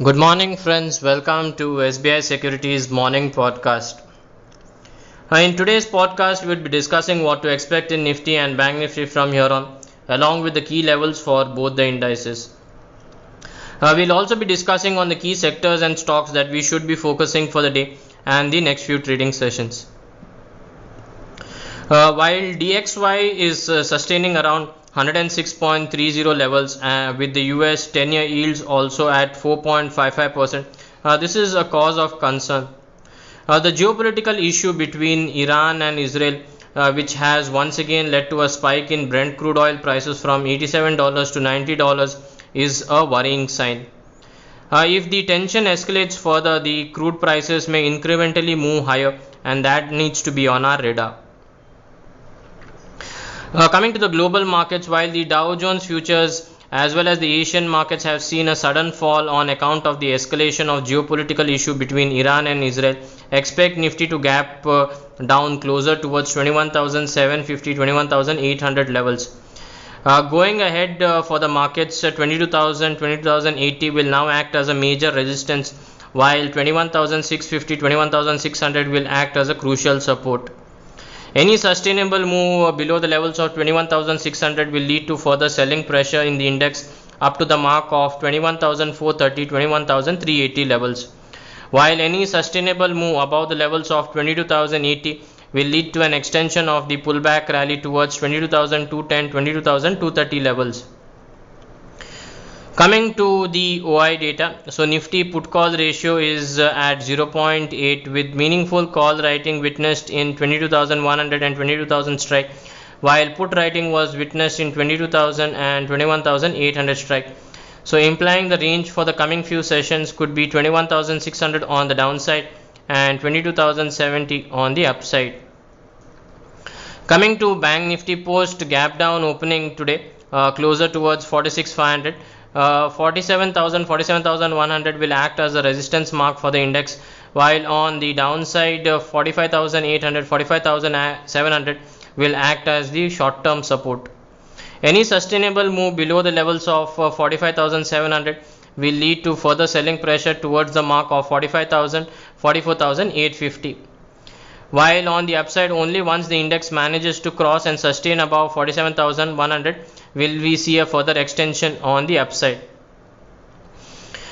Good morning, friends. Welcome to SBI Securities morning podcast. In today's podcast, we'll be discussing what to expect in Nifty and Bank Nifty from here on, along with the key levels for both the indices. We'll also be discussing on the key sectors and stocks that we should be focusing for the day and the next few trading sessions. While DXY is sustaining around 106.30 levels with the US 10-year yields also at 4.55%, this is a cause of concern. The geopolitical issue between Iran and Israel, which has once again led to a spike in Brent crude oil prices from $87 to $90, is a worrying sign. If the tension escalates further, the crude prices may incrementally move higher, and that needs to be on our radar. Coming to the global markets, while the Dow Jones futures as well as the Asian markets have seen a sudden fall on account of the escalation of geopolitical issue between Iran and Israel, expect Nifty to gap down closer towards 21,750, 21,800 levels. Going ahead for the markets, 22,000, 22,080 will now act as a major resistance, while 21,650, 21,600 will act as a crucial support. Any sustainable move below the levels of 21,600 will lead to further selling pressure in the index up to the mark of 21,430, 21,380 levels. While any sustainable move above the levels of 22,080 will lead to an extension of the pullback rally towards 22,210, 22,230 levels. Coming to the OI data, so Nifty put call ratio is at 0.8 with meaningful call writing witnessed in 22,100 and 22,000 strike, while put writing was witnessed in 22,000 and 21,800 strike. So implying the range for the coming few sessions could be 21,600 on the downside and 22,070 on the upside. Coming to Bank Nifty post gap down opening today, closer towards 46,500. 47,000, 47,100 will act as a resistance mark for the index, while on the downside 45,800, 45,700 will act as the short term support. Any sustainable move below the levels of 45,700 will lead to further selling pressure towards the mark of 45,000, 44,850. While on the upside, only once the index manages to cross and sustain above 47,100 will we see a further extension on the upside.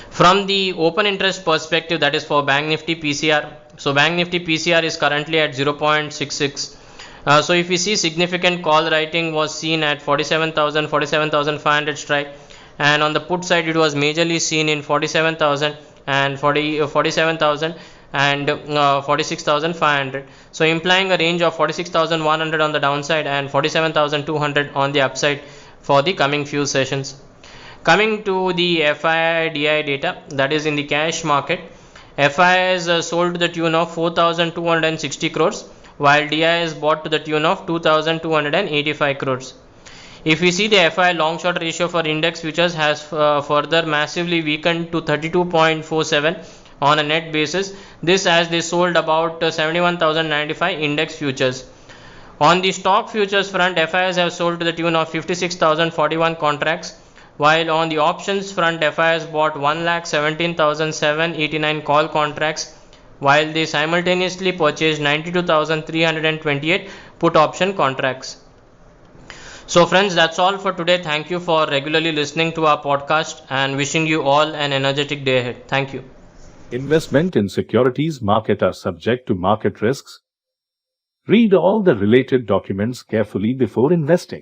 From the open interest perspective, that is for Bank Nifty PCR, so Bank Nifty PCR is currently at 0.66. So if we see significant call writing was seen at 47,000, 47,500 strike, and on the put side it was majorly seen in 47,000 and 47,000 and 46,500. So implying a range of 46,100 on the downside and 47,200 on the upside for the coming few sessions. Coming to the FII/DI data, that is in the cash market, FII is sold to the tune of 4,260 crores, while DI is bought to the tune of 2,285 crores. If we see the FI long short ratio for index futures has further massively weakened to 32.47 on a net basis, this as they sold about 71,095 index futures. On the stock futures front, FIs have sold to the tune of 56,041 contracts, while on the options front, FIs bought 1,17,789 call contracts, while they simultaneously purchased 92,328 put option contracts. So friends, that's all for today. Thank you for regularly listening to our podcast and wishing you all an energetic day ahead. Thank you. Investment in securities market are subject to market risks. Read all the related documents carefully before investing.